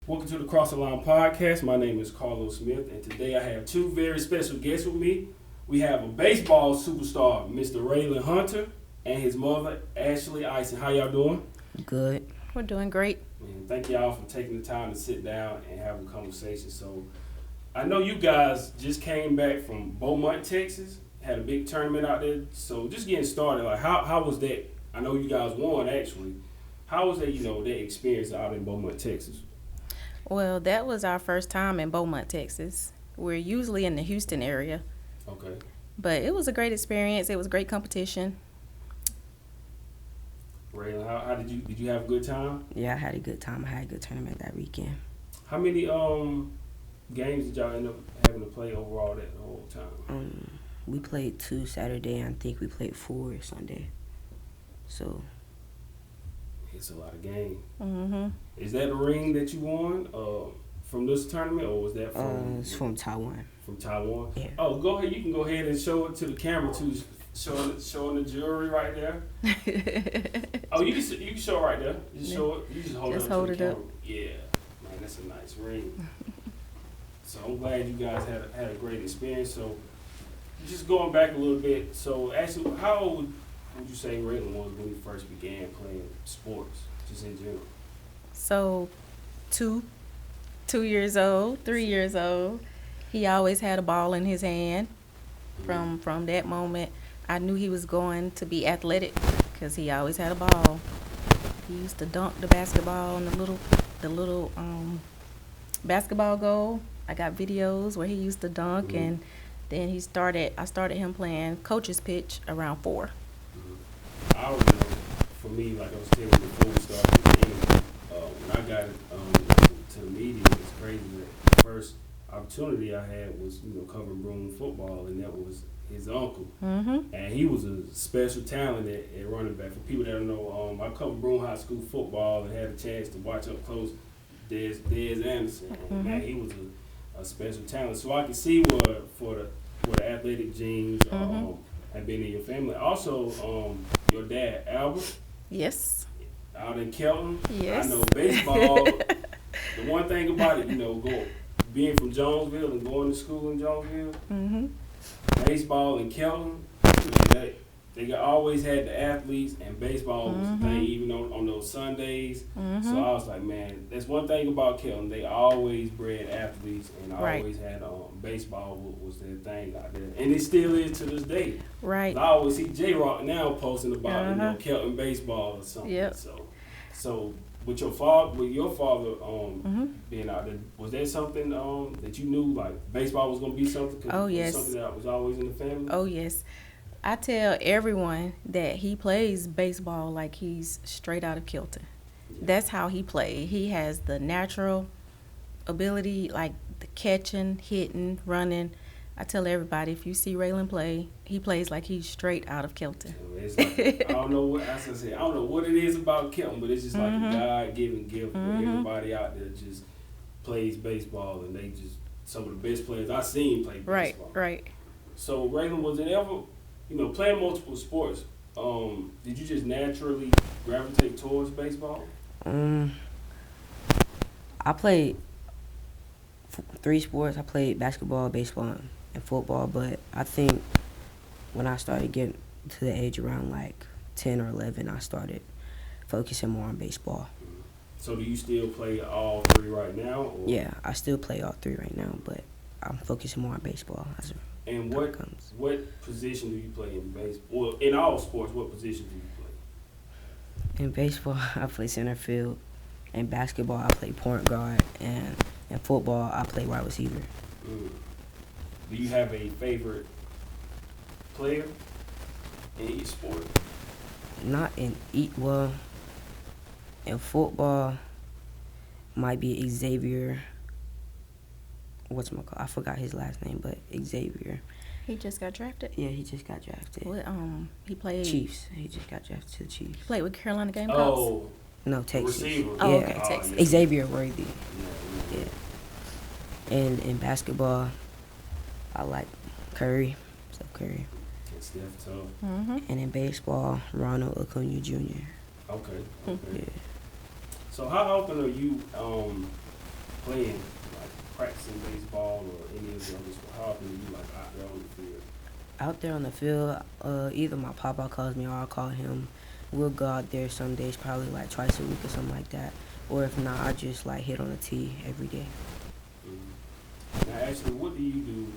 Welcome to the Cross the Line podcast. My name is Carlos Smith, and today I have two very special guests with me. We have a baseball superstar, Mr. Raylen Hunter, and his mother, Ashley Eison. How y'all doing? Good. We're doing great. And thank y'all for taking the time to sit down and have a conversation. So, I know you guys just came back from Beaumont, Texas, had a big tournament out there. So, just getting started, like how was that? I know you guys won actually. How was that? That experience out in Beaumont, Texas? Well, that was our first time in Beaumont, Texas. We're usually in the Houston area, Okay. but it was a great experience. It was great competition. Raylan, how did you have a good time? Yeah, I had a good time. I had a good tournament that weekend. How many games did y'all end up having to play overall that whole time? We played 2 Saturday, and I think we played 4 Sunday. So It's a lot of games. Mm-hmm. Is that the ring that you won from this tournament, or was that from it's from Taiwan. from Taiwan? Yeah. Oh, go ahead. You can go ahead and show it to the camera too. Showing the jewelry right there. Oh, you can show it right there. Just show it. You just hold Just it up. hold to the it up. camera. Yeah, man, that's a nice ring. So I'm glad you guys had a great experience. So just going back a little bit. So actually, how old would you say Raylan was when he first began playing sports, just in general? So, 2 years old, 3 years old. He always had a ball in his hand. From that moment, I knew he was going to be athletic because he always had a ball. He used to dunk the basketball in the little basketball goal. I got videos where he used to dunk, Mm-hmm. and then I started him playing coach's pitch around 4. I remember, for me, like I was telling you before we started the game, when I got to the media, it's crazy that the first opportunity I had was, covering Broome football, and that was his uncle. Mm-hmm. And he was a special talent at running back. For people that don't know, I covered Broome High School football and had a chance to watch up close Des Anderson. And man, he was a special talent. So I can see where the athletic genes have been in your family. Also, your dad, Albert, Yes. out in Kelton. Yes. I know baseball. The one thing about it, being from Jonesville and going to school in Jonesville, Mm-hmm. baseball in Kelton, they always had the athletes, and baseball was the thing, even on those Sundays. So I was like, man, that's one thing about Kelton. They always bred athletes, and Right. always had baseball was their thing out there, and it still is to this day. Right. I always see J Rock now posting about Uh-huh. Kelton baseball or something. Yep. So with your father Mm-hmm. being out there, was that something that you knew, like baseball was gonna be something? 'Cause Oh, it was yes. something that was always in the family. Oh, yes. I tell everyone that he plays baseball like he's straight out of Kilton. That's how he plays. He has the natural ability, like the catching, hitting, running. I tell everybody, if you see Raylan play, he plays like he's straight out of Kilton. It's like, I don't know what I don't know what it is about Kelton, but it's just like a God-given gift where everybody out there just plays baseball, and they just some of the best players I've seen play Right, baseball. right. So Raylan, was it ever, playing multiple sports? Did you just naturally gravitate towards baseball? I played 3 sports. I played basketball, baseball, and football. But I think when I started getting to the age around like 10 or 11, I started focusing more on baseball. So do you still play all 3 right now? Or? Yeah, I still play all 3 right now, but I'm focusing more on baseball. And How it comes. what position do you play in baseball? Well, in all sports, what position do you play? In baseball, I play center field. In basketball, I play point guard. And in football, I play wide receiver. Do you have a favorite player in each sport? Not in in football, might be Xavier. I forgot his last name, but Xavier. He just got drafted. Yeah, he just got drafted. What, he played. Chiefs. He just got drafted to the Chiefs. He played with Carolina Gamecocks. Oh, No, Texas. receiver. Oh, Yeah. okay, Texas. yeah. Xavier Worthy. Yeah. Yeah. And in basketball, I like Curry, Steph Curry. It's Steph tough. Mm-hmm. And in baseball, Ronald Acuna Jr. Okay. Yeah. So how often are you playing, like practicing baseball or any of the others? How often are you like out there on the field? Out there on the field, either my papa calls me or I'll call him. We'll go out there some days, probably like twice a week or something like that. Or if not, I just like hit on the tee every day. Mm-hmm. Now, Ashley, what do you do?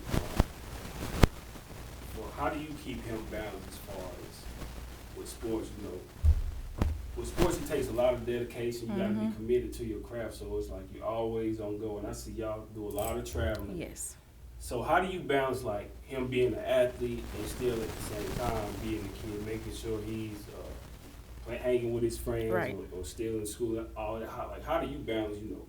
Well, how do you keep him balanced as far as with sports? You know, with sports it takes a lot of dedication. You got to be committed to your craft. So it's like you're always on go. And I see y'all do a lot of traveling. Yes. So how do you balance like him being an athlete and still at the same time being a kid, making sure he's hanging with his friends Right. or still in school? All that. How do you balance? You know.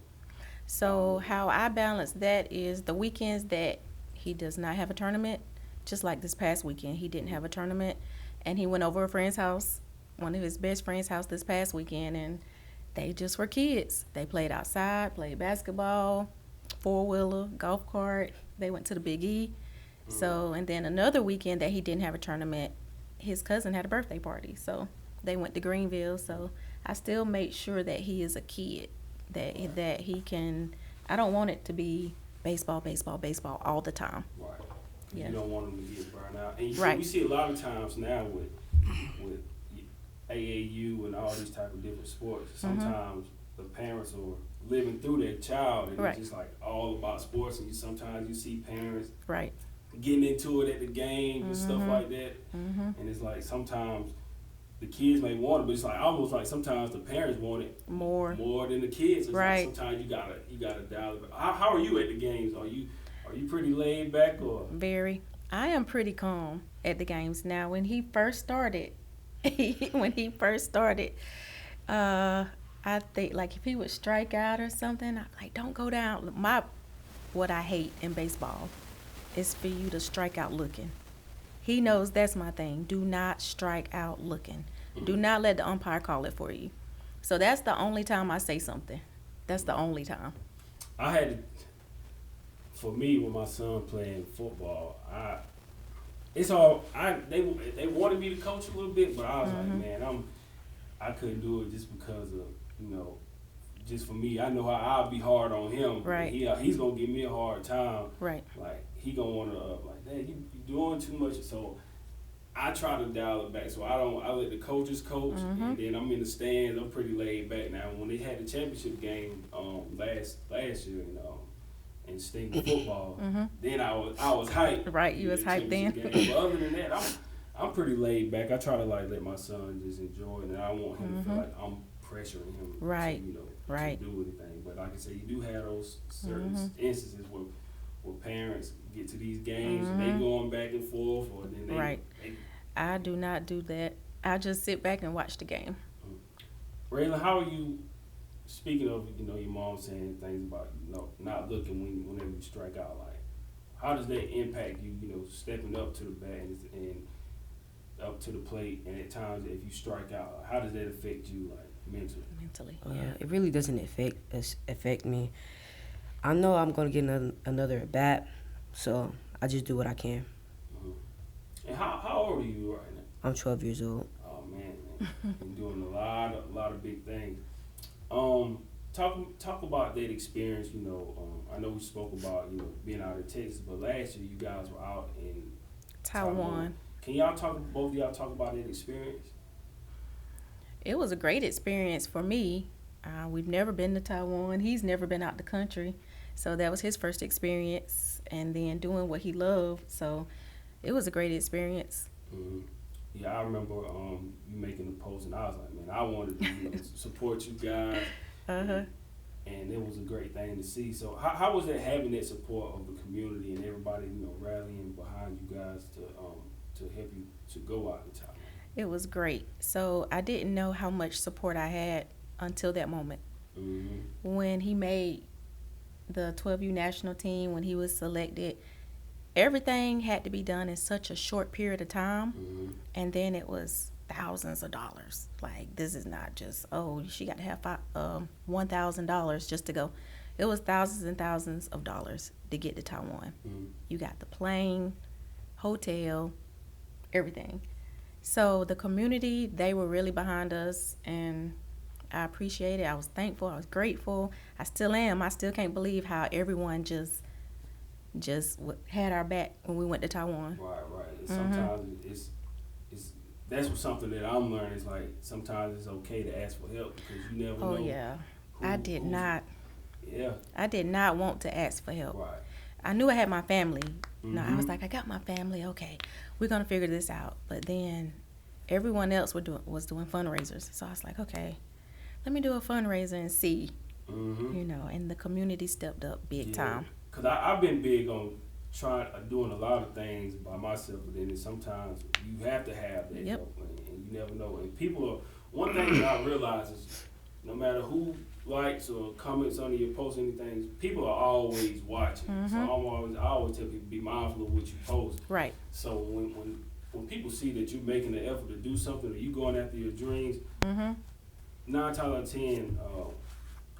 So how I balance that is the weekends that he does not have a tournament, just like this past weekend, he didn't have a tournament, and he went over a friend's house, one of his best friend's house this past weekend, and they just were kids. They played outside, played basketball, four-wheeler, golf cart. They went to the Big E. So, and then another weekend that he didn't have a tournament, his cousin had a birthday party. So they went to Greenville. So I still make sure that he is a kid, that he can. I don't want it to be baseball, baseball, baseball all the time. Right. Yeah. You don't want them to get burned out. And Right. we see a lot of times now with AAU and all these type of different sports. Sometimes the parents are living through their child and Right. it's just like all about sports. And sometimes you see parents Right. getting into it at the games and stuff like that. Mm-hmm. And it's like sometimes the kids may want it, but it's like almost like sometimes the parents want it More. than the kids. It's Right. like sometimes you gotta dial it. How are you at the games? Are you pretty laid back or? Very. I am pretty calm at the games now. When he first started, I think like if he would strike out or something, I'm like, don't go down. What I hate in baseball is for you to strike out looking. He knows that's my thing. Do not strike out looking. Do not let the umpire call it for you. So that's the only time I say something. That's the only time. I had to, for me with my son playing football, they wanted me to coach a little bit, but I was like, man, I couldn't do it just because of, you know, just for me. I know how I'll be hard on him. Right. He's gonna give me a hard time. Right. Like he gonna wanna like, Dad, you doing too much. So I try to dial it back. So I let the coaches coach, and then I'm in the stands. I'm pretty laid back now. When they had the championship game last year in Stingley football, then I was hyped. Right, you was hyped then. But other than that, I'm pretty laid back. I try to like let my son just enjoy it, and I don't want him to feel like I'm pressuring him Right. to, Right. to do anything. But like I said, you do have those certain instances where parents get to these games and they going back and forth, or then they Right. I do not do that. I just sit back and watch the game. Raylen, how are you? Speaking of, your mom saying things about, not looking whenever you strike out, like, how does that impact you, stepping up to the bat and up to the plate, and at times if you strike out, how does that affect you, like, mentally? Yeah. It really doesn't affect me. I know I'm going to get another at bat, so I just do what I can. And how old are you right now? I'm 12 years old. Oh, man. You're doing a lot of big things. Talk about that experience. I know we spoke about being out in Texas, but last year you guys were out in Taiwan. Can both of y'all talk about that experience? It was a great experience for me. We've never been to Taiwan. He's never been out the country, so that was his first experience. And then doing what he loved, so it was a great experience. Mm-hmm. Yeah, I remember you making the post, and I was like, man, I wanted to support you guys. And it was a great thing to see. So how was that, having that support of the community and everybody, rallying behind you guys to help you to go out in Taiwan? It was great. So I didn't know how much support I had until that moment. When he made the 12U national team, when he was selected, everything had to be done in such a short period of time, and then it was thousands of dollars. Like, this is not just, she got to have $1,000 just to go. It was thousands and thousands of dollars to get to Taiwan. You got the plane, hotel, everything. So the community, they were really behind us, and I appreciate it. I was thankful. I was grateful. I still am. I still can't believe how everyone just had our back when we went to Taiwan. Right. And sometimes it's that's what something that I'm learning is like sometimes it's okay to ask for help because you never know. Oh yeah, I did not. Yeah. I did not want to ask for help. Right. I knew I had my family. No, I was like, I got my family. Okay, we're gonna figure this out. But then everyone else was doing fundraisers, so I was like, okay, let me do a fundraiser and see. And the community stepped up big time. Cause I've been big on doing a lot of things by myself, but then sometimes you have to have that help, and you never know. And people are one thing that I realize is no matter who likes or comments under your post, anything, people are always watching. So I always tell people be mindful of what you post. Right. So when people see that you're making the effort to do something or you going after your dreams, 9 times out of 10,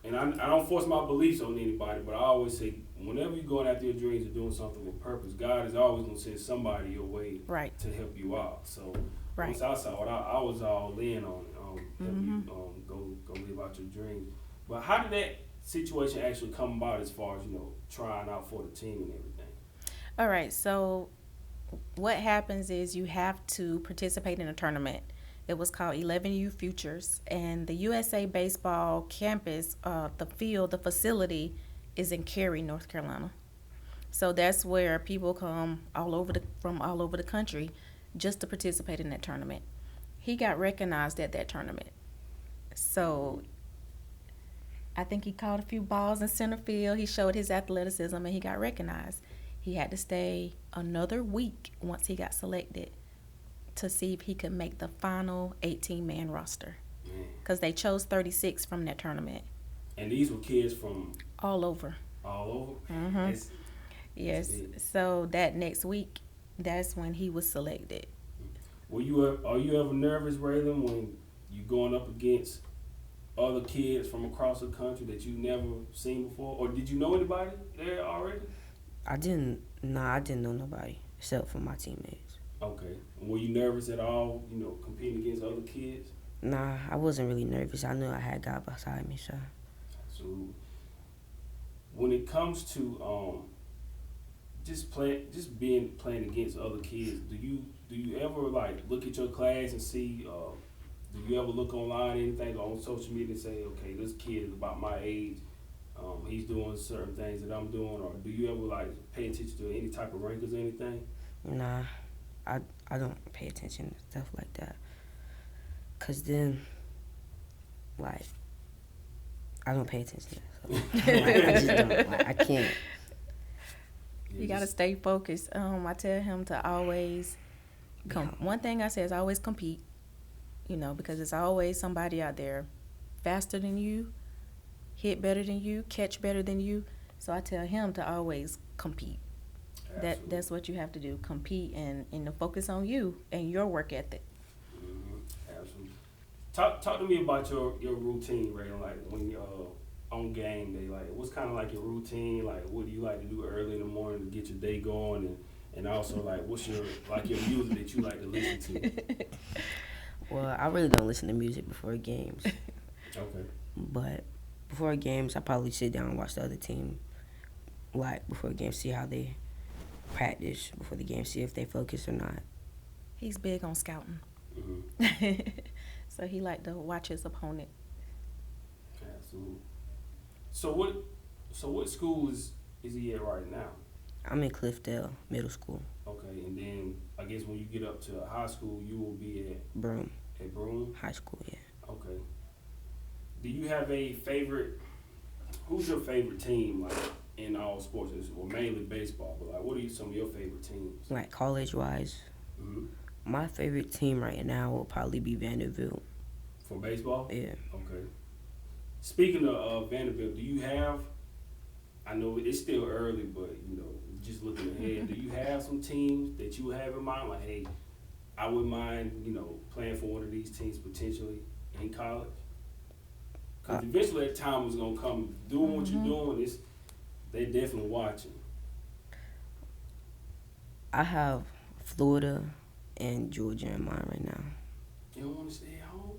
and I don't force my beliefs on anybody, but I always say whenever you're going after your dreams and doing something with purpose, God is always going to send somebody your way to help you out. So once I saw it, I was all in on it, help you go live out your dreams. But how did that situation actually come about as far as, trying out for the team and everything? All right, so what happens is you have to participate in a tournament. It was called 11U Futures, and the USA Baseball campus, the facility is in Cary, North Carolina. So that's where people come from all over the country just to participate in that tournament. He got recognized at that tournament. So I think he caught a few balls in center field. He showed his athleticism, and he got recognized. He had to stay another week once he got selected to see if he could make the final 18-man roster. Because they chose 36 from that tournament. And these were kids from? All over. All over? Yes. So that next week, that's when he was selected. Are you ever nervous, Raylen, when you going up against other kids from across the country that you never seen before? Or did you know anybody there already? I didn't know nobody except for my teammates. Okay. Were you nervous at all, competing against other kids? Nah, I wasn't really nervous. I knew I had God beside me, so. Absolutely. When it comes to playing against other kids, do you ever look at your class and see? Do you ever look online, anything on social media, and say, okay, this kid is about my age, he's doing certain things that I'm doing, or do you ever pay attention to any type of rankings or anything? Nah, I don't pay attention to stuff like that, cause then I don't pay attention to that. So, I just don't. I can't. You gotta stay focused. I tell him to always one thing I say is always compete. Because there's always somebody out there faster than you, hit better than you, catch better than you. So I tell him to always compete. That's what you have to do. Compete and to focus on you and your work ethic. Absolutely. Talk to me about your routine, Ray. When you're on game day, what's kind of your routine? What do you like to do early in the morning to get your day going, and also what's your music that you like to listen to? Well, I really don't listen to music before games. Okay. But before games, I probably sit down and watch the other team. Before games, see how they practice before the game, see if they focus or not. He's big on scouting. So he like to watch his opponent. Absolutely. So what school is he at right now? I'm in Cliffdale Middle School. Okay, and then I guess when you get up to high school, you will be at Broome. At Broome? High school, yeah. Okay. Do you have a favorite? Who's your favorite team in all sports? Well, mainly baseball, but what are some of your favorite teams? College-wise, my favorite team right now will probably be Vanderbilt. For baseball? Yeah. Okay. Speaking of Vanderbilt, do you have? I know it's still early, but just looking ahead, do you have some teams that you have in mind? Hey, I wouldn't mind, playing for one of these teams potentially in college. Because eventually that time is gonna come. Doing what you're doing they definitely watching. I have Florida and Georgia in mind right now. You don't want to stay at home?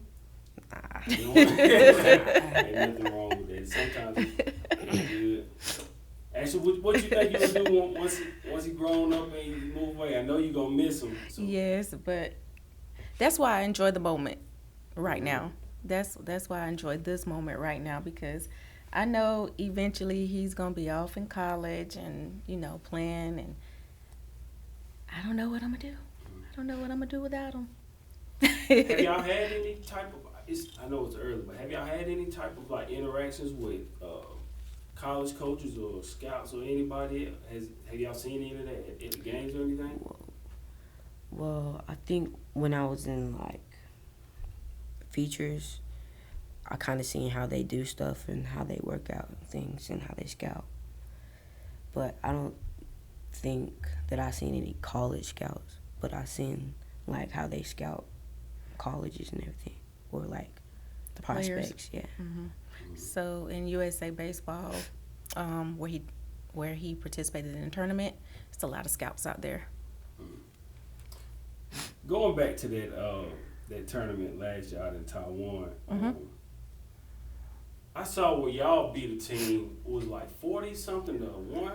You know, ain't nothing wrong with that. Sometimes it's good. Actually, what you think you gonna do once he grown up and you move away? I know you gonna miss him. So. Yes, but that's why I enjoy the moment right now. That's why I enjoy this moment right now, because I know eventually he's gonna be off in college and playing, and I don't know what I'm gonna do. I don't know what I'm gonna do without him. Have y'all had any type of? I know it's early, but have y'all had any type of like interactions with college coaches or scouts or anybody? Have y'all seen any of that at the games or anything? Well, I think when I was in like features, I kind of seen how they do stuff and how they work out things and how they scout. But I don't think that I seen any college scouts, but I seen like how they scout colleges and everything, or like the prospects. Yeah. Mm-hmm. So in USA baseball, where he participated in a tournament, it's a lot of scouts out there. Going back to that tournament last year out in Taiwan, I saw where y'all beat a team was like 40 something to 1.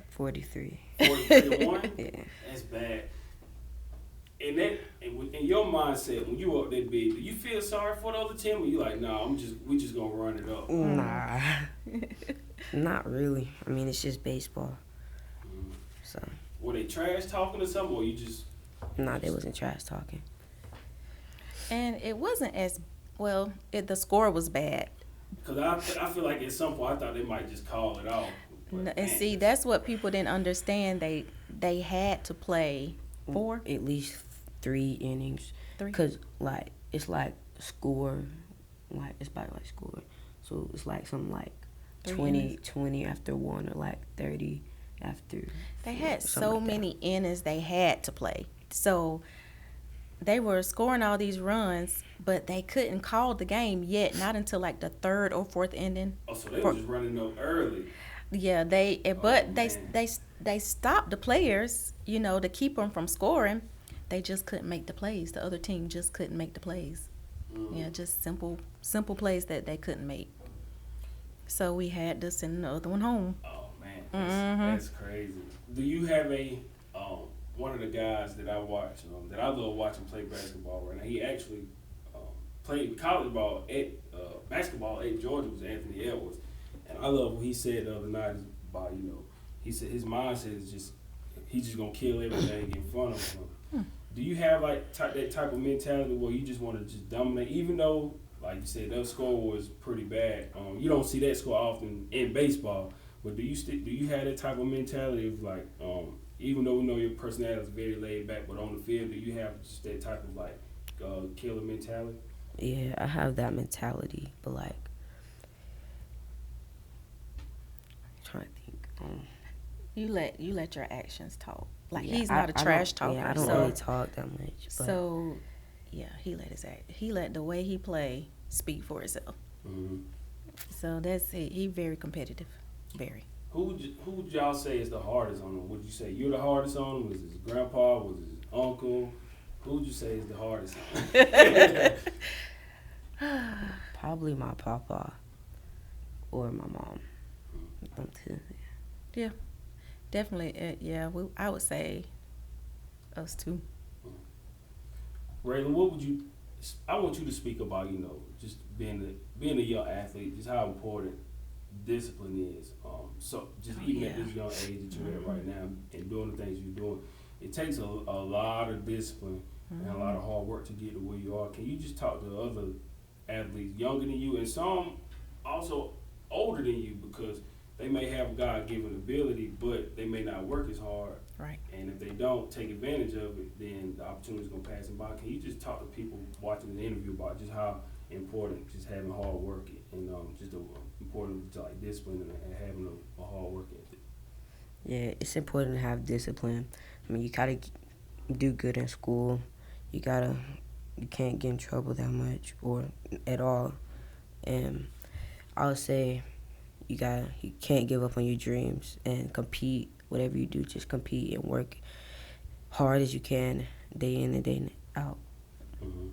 43. 43 to 1. Yeah. That's bad. And that, in your mindset, when you up that big, do you feel sorry for the other team, or you like, nah, we just gonna run it up? Nah, not really. I mean, it's just baseball. So. Were they trash talking or something, or you just? Nah, they wasn't trash talking. And it wasn't as well. The score was bad. Because I feel like at some point I thought they might just call it off. No, and see, that's what people didn't understand. They had to play 4, at least 3 innings. 3. Cause like it's like score, like it's about like score. So it's like something like 20 after 1, or like 30 after. They had something so like many innings they had to play. So they were scoring all these runs, but they couldn't call the game yet, not until like the 3rd or 4th inning. Oh, so they were just running up early. Yeah, they stopped the players, to keep them from scoring. They just couldn't make the plays. The other team just couldn't make the plays. Yeah, just simple plays that they couldn't make. So we had to send the other one home. Oh man, that's crazy. Do you have one of the guys that I watch, that I love watching play basketball right now? He actually played college basketball at Georgia, was Anthony Edwards. And I love what he said the other night about, he said his mindset is just, he's just going to kill everything in front of him. Do you have like that type of mentality where you just want to just dominate, even though, like you said, that score was pretty bad? You don't see that score often in baseball, but do you have that type of mentality of like, even though we know your personality is very laid back, but on the field, do you have just that type of like killer mentality? Yeah, I have that mentality, but like, trying to think. You let your actions talk. Like Yeah, he's not a trash talker. Yeah, I don't really talk that much. But. So, yeah, he let the way he play speak for itself. Mm-hmm. So that's it. He very competitive, very. Who would y'all say is the hardest on him? Would you say you're the hardest on him? Was his grandpa? Was his uncle? Who would you say is the hardest on him? Probably my papa or my mom. Them two. Yeah, definitely. Yeah, I would say us two. Raylen, I want you to speak about, just being a young athlete, just how important discipline is. So just even at this young age that you're at right now and doing the things you're doing, it takes a lot of discipline and a lot of hard work to get to where you are. Can you just talk to other athletes younger than you and some also older than you, because they may have God-given ability, but they may not work as hard. Right. And if they don't take advantage of it, then the opportunity is going to pass them by. Can you just talk to people watching the interview about just how important just having hard work and just the importance of like discipline and having a hard work ethic? Yeah, it's important to have discipline. I mean, you gotta do good in school. You can't get in trouble that much or at all. And I would say you can't give up on your dreams and compete. Whatever you do, just compete and work hard as you can, day in and day out. Mm-hmm.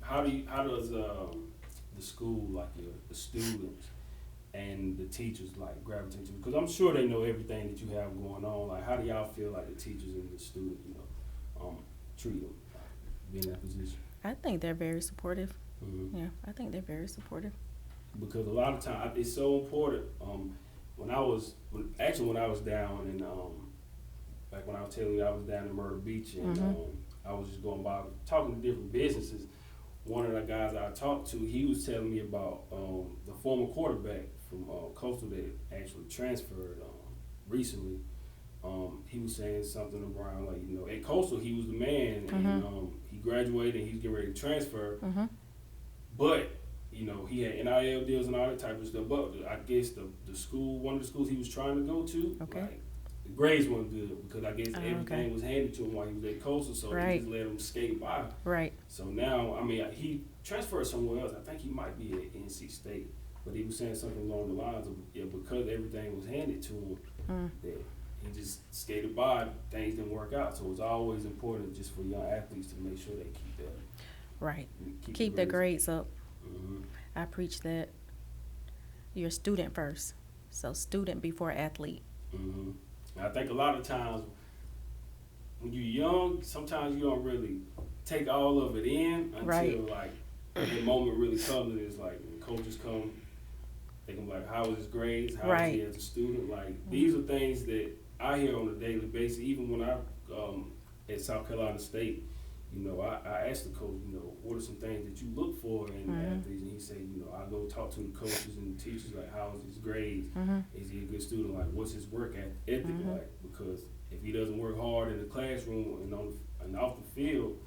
how does the school, like the students and the teachers, like gravitate to? Because I'm sure they know everything that you have going on. Like, how do y'all feel like the teachers and the student, treat them, being in that position? I think they're very supportive. Mm-hmm. Yeah, I think they're very supportive. Because a lot of times it's so important. When I was down in like when I was telling you I was down in Myrtle Beach, and I was just going by talking to different businesses. One of the guys I talked to, he was telling me about the former quarterback from Coastal that actually transferred recently. He was saying something around like, at Coastal he was the man, and he graduated and he's getting ready to transfer, but he had NIL deals and all that type of stuff. But I guess the school, one of the schools he was trying to go to, like, the grades weren't good because I guess everything was handed to him while he was at Coastal, so they just let him skate by. Right. So now, he transferred somewhere else. I think he might be at NC State, but he was saying something along the lines of, because everything was handed to him, that he just skated by, things didn't work out. So it's always important just for young athletes to make sure they keep that. Right. Keep their grades up. Mm-hmm. I preach that. You're a student first. So student before athlete. Mm-hmm. I think a lot of times when you're young, sometimes you don't really take all of it in until like the moment really comes, and it's like when coaches come, they can be like, how was his grades? How was he as a student? Like, these are things that I hear on a daily basis. Even when I at South Carolina State, I asked the coach, what are some things that you look for in athletes? And he said, I go talk to the coaches and the teachers, like, how is his grades? Is he a good student? Like, what's his work ethic like? Because if he doesn't work hard in the classroom and off the field,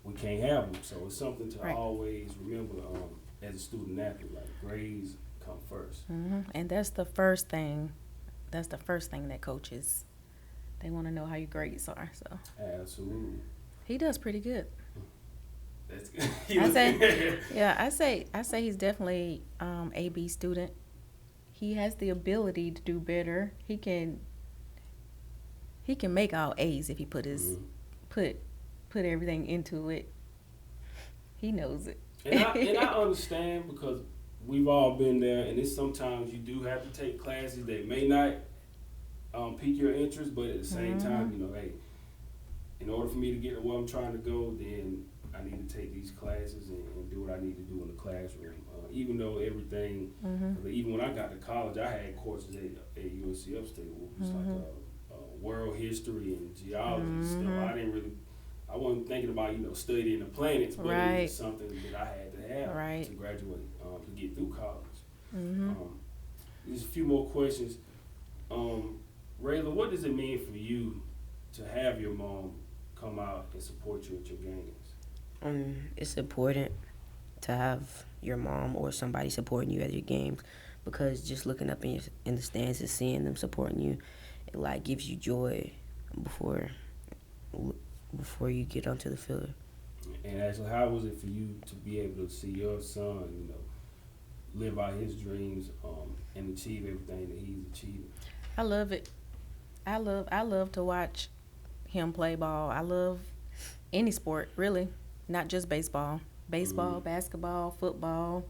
we can't have him. So it's something to always remember as a student athlete, like, grades come first. And that's the first thing. That's the first thing that coaches, they want to know how your grades are. So absolutely. He does pretty good. That's good. I say he's definitely A/B student. He has the ability to do better. He can make all A's if he put everything into it. He knows it. And I understand, because we've all been there, and it's sometimes you do have to take classes that may not pique your interest, but at the same time, hey, in order for me to get to where I'm trying to go, then I need to take these classes and do what I need to do in the classroom. Even though everything, even when I got to college, I had courses at UNC Upstate, where it was like world history and geology and stuff. I wasn't thinking about, studying the planets, but it was something that I had to have to graduate, to get through college. There's a few more questions. Raylen, what does it mean for you to have your mom come out and support you at your games? It's important to have your mom or somebody supporting you at your games, because just looking up in the stands and seeing them supporting you, it like gives you joy before you get onto the field. And Ashley, how was it for you to be able to see your son, live out his dreams and achieve everything that he's achieving? I love it. I love to watch him play ball. I love any sport, really, not just baseball. Baseball, basketball, football.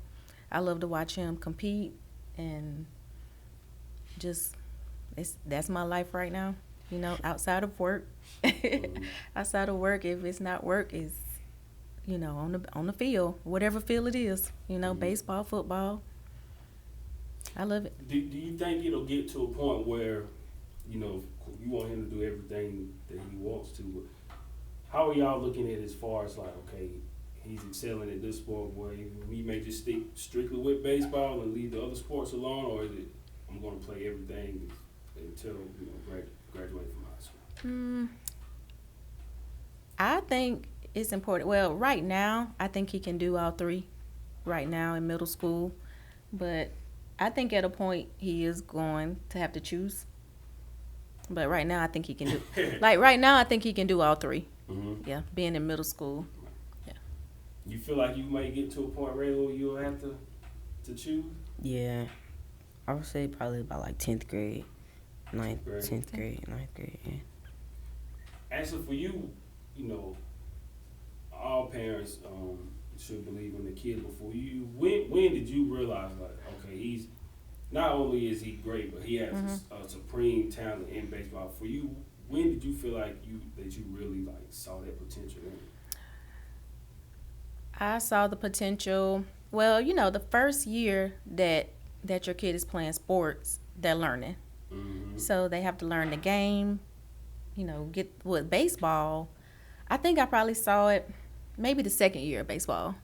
I love to watch him compete, and just that's my life right now. Outside of work. Outside of work, if it's not work, it's on the field, whatever field it is. Baseball, football. I love it. Do you think it'll get to a point where you want him to do everything that he wants to, but how are y'all looking at it as far as like, okay, he's excelling at this sport, where we may just stick strictly with baseball and leave the other sports alone, or is it, I'm going to play everything until graduate from high school? I think it's important. Well, right now, I think he can do all three right now in middle school, but I think at a point he is going to have to choose. But right now, I think he can do. I think he can do all three. Yeah, being in middle school. Yeah. You feel like you might get to a point, Ray, where you'll have to choose? Yeah, I would say probably about like 10th grade, 10th grade, 9th grade. Yeah. Actually, for you, all parents should believe in the kid. But for you, when did you realize like, okay, he's not only is he great, but he has a supreme talent in baseball. For you, when did you feel like you really like saw that potential in him? I saw the potential. Well, the first year that your kid is playing sports, they're learning. Mm-hmm. So they have to learn the game. Get with baseball. I think I probably saw it maybe the second year of baseball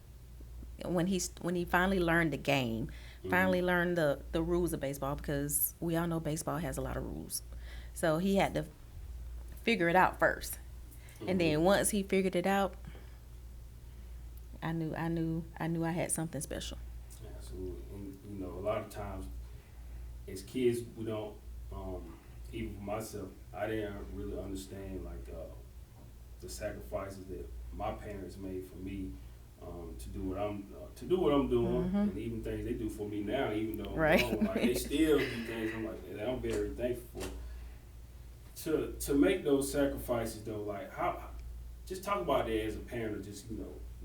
when he finally learned the game, finally learned the rules of baseball, because we all know baseball has a lot of rules. So he had to figure it out first, and then once he figured it out, I knew I had something special. Absolutely. And a lot of times as kids we don't, even for myself, I didn't really understand like the sacrifices that my parents made for me to do what I'm doing, and even things they do for me now, even though Right. I'm grown, like they still do things. I'm like, and I'm very thankful for. To make those sacrifices though, like how, just talk about that as a parent, of just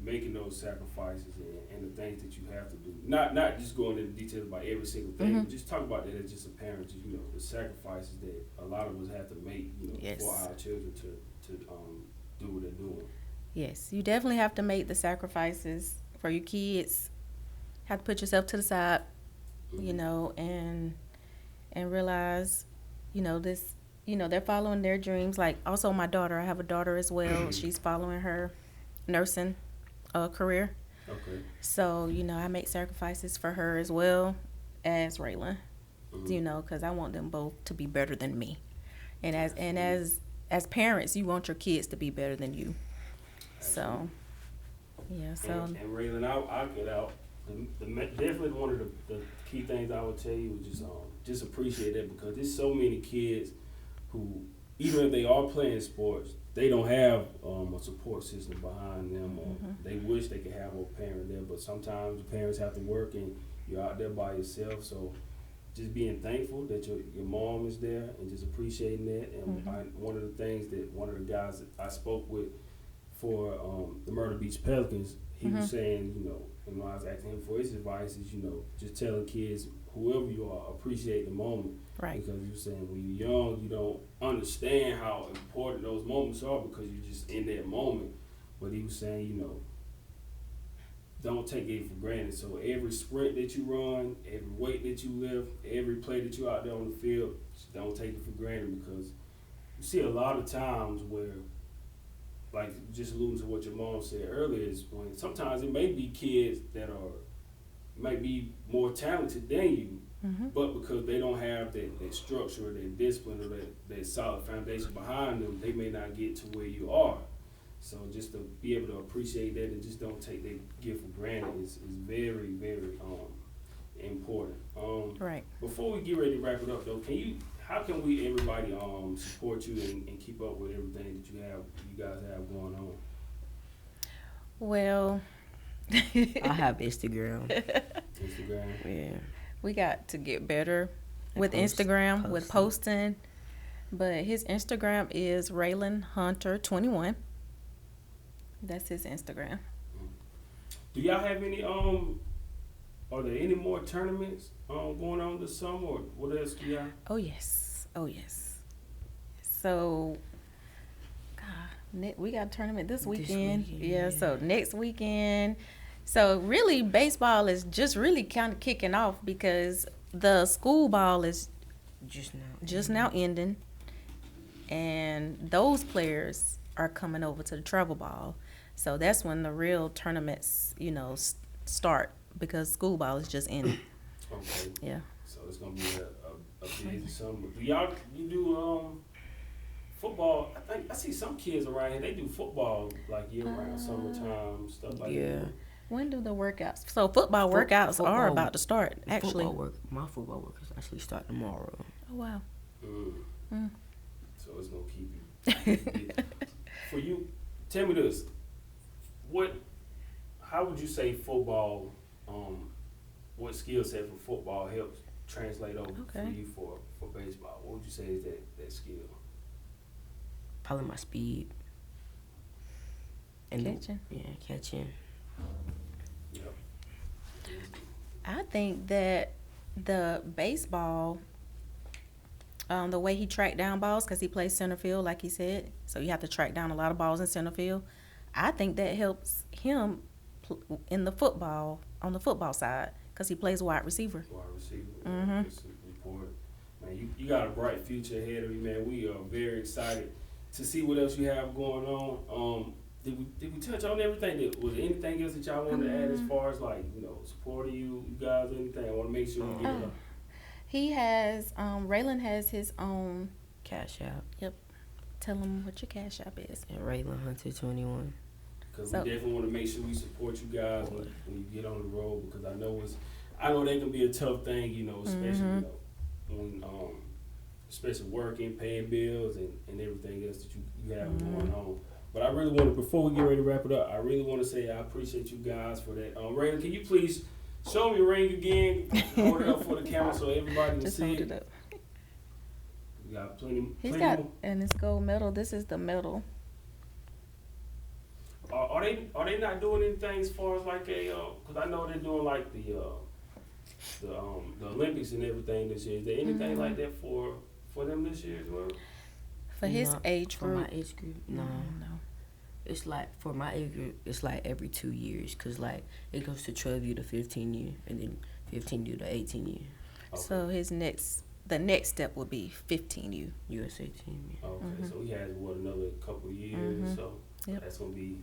making those sacrifices and the things that you have to do. Not just going into details about every single thing, but just talk about that as just a parent. Just, the sacrifices that a lot of us have to make, Yes. for our children to do what they're doing. Yes, you definitely have to make the sacrifices for your kids. Have to put yourself to the side, and realize, this, they're following their dreams. Like also my daughter, I have a daughter as well. She's following her nursing career. Okay. So, I make sacrifices for her as well as Raylen, because I want them both to be better than me. And as parents, you want your kids to be better than you. So, yeah. So. And Raylen, I'll get out. Definitely one of the key things I would tell you is just appreciate that, because there's so many kids who, even if they are playing sports, they don't have a support system behind them, or they wish they could have a parent there, but sometimes the parents have to work and you're out there by yourself. So just being thankful that your mom is there and just appreciating that. And one of the things that one of the guys that I spoke with for the Myrtle Beach Pelicans, he was saying, and when I was asking him for his advice, is just telling kids, whoever you are, appreciate the moment. Right. Because you're saying when you're young, you don't understand how important those moments are because you're just in that moment. But he was saying, don't take it for granted. So every sprint that you run, every weight that you lift, every play that you're out there on the field, just don't take it for granted, because you see a lot of times where, like just alluding to what your mom said earlier, is when sometimes it may be kids that might be more talented than you, but because they don't have that structure or that discipline or that solid foundation behind them, they may not get to where you are. So just to be able to appreciate that and just don't take that gift for granted is very, very important. Right. Before we get ready to wrap it up though, how can everybody support you and keep up with everything that you guys have going on? Well, I have Instagram. Instagram. Yeah. we got to get better with Instagram, with posting. But his Instagram is Raylen Hunter 21. That's his Instagram. Do y'all have any are there any more tournaments going on this summer, or what else do y'all? Oh yes. So, God, we got a tournament this weekend. Yeah, so next weekend. So really, baseball is just really kind of kicking off because the school ball is just now ending, and those players are coming over to the travel ball. So that's when the real tournaments, start, because school ball is just ending. Okay. Yeah. So it's gonna be a busy summer. You do football? I see some kids around here. They do football like year round, summertime stuff like that. When do the workouts? So football workouts are about to start. Actually, My football work is actually starting tomorrow. Oh wow. So it's gonna keep you. For you, tell me this: how would you say football? What skill set for football helps translate over for you for baseball? What would you say is that skill? Probably my speed. And Catching. Catching. Yep. I think that the baseball, the way he tracked down balls, because he plays center field, like he said, so you have to track down a lot of balls in center field. I think that helps him in the football, on the football side, because he plays wide receiver. Wide receiver. Mhm. It's a report. Man, you got a bright future ahead of you, man. We are very excited to see what else you have going on. Did we touch on everything? Was there anything else that y'all wanted to add as far as like, supporting you guys, anything? I want to make sure we get it up. He has, Raylen has his own. Cash App. Yep. Tell him what your Cash App is. And Raylen Hunter 21. Because So- we definitely want to make sure we support you guys when you get on the road, because I know that can be a tough thing, especially when especially working, paying bills, and everything else that you have going on. But I really want to, before we get ready to wrap it up, I really want to say I appreciate you guys for that. Raylan, can you please show me your ring again? Hold it up for the camera so everybody can Just see hold it. it up. We got plenty He's more. got, and it's gold medal. This is the medal. Are they not doing anything as far as like because I know they're doing like the Olympics and everything this year. Is there anything like that for them this year as well? For his age For group. my age group, no. It's like, for my age group, it's like every 2 years. Because, like, it goes to 12U to 15U, and then 15U to 18U. Okay. So the next step would be 15U. USA team, yeah. Okay, so he has another couple of years, so Yep. that's gonna be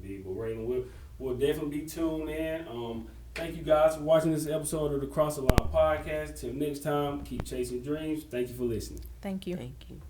big. But Raylan, we'll definitely be tuned in. Thank you guys for watching this episode of the Cross the Line podcast. Till next time, keep chasing dreams. Thank you for listening. Thank you. Thank you.